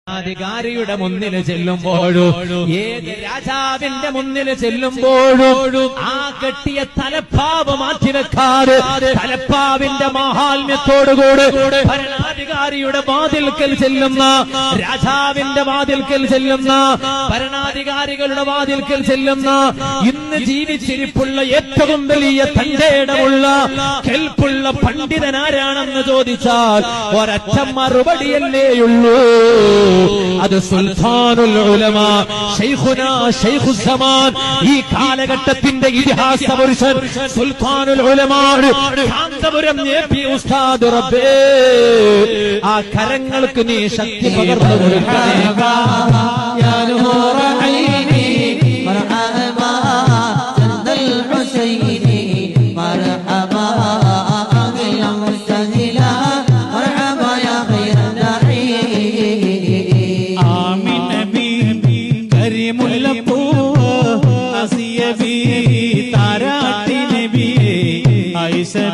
അധികാരിയുടെ മുന്നിൽ ചെല്ലുമ്പോഴും ഏത് രാജാവിന്റെ മുന്നിൽ ചെല്ലുമ്പോഴും ആ കെട്ടിയ തലപ്പാവ് മാറ്റിവെക്കാതെ തലപ്പാവിന്റെ മാഹാത്മ്യത്തോടുകൂടെ ഭരണാധികാരിയുടെ വാതിൽക്കൽ ചെല്ലുന്ന, രാജാവിന്റെ വാതിൽക്കൽ ചെല്ലുന്ന, ഭരണാധികാരികളുടെ വാതിൽക്കൽ ചെല്ലുന്ന, ഇന്ന് ജീവിച്ചിരിപ്പുള്ള ഏറ്റവും വലിയ തന്റേടമുള്ള കെൽപ്പുള്ള പണ്ഡിതനാരാണെന്ന് ചോദിച്ചാൽ ഒരൊറ്റ മറുപടിയല്ലേയുള്ളൂ, അത് സുൽത്താനുൽ ഉലമ ശൈഖുനാ ശൈഖുസ്സമാൻ. ഈ കാലഘട്ടത്തിന്റെ ഇതിഹാസ പുരുഷൻ സുൽത്താനുൽ ഉലമ കാന്തപുരം എ.പി. ഉസ്താദ്. റബ്ബേ, ആ കരങ്ങൾക്ക് നീ ശക്തി പകർന്നു കൊടുക്കണേ. ताराटी नबी आइशा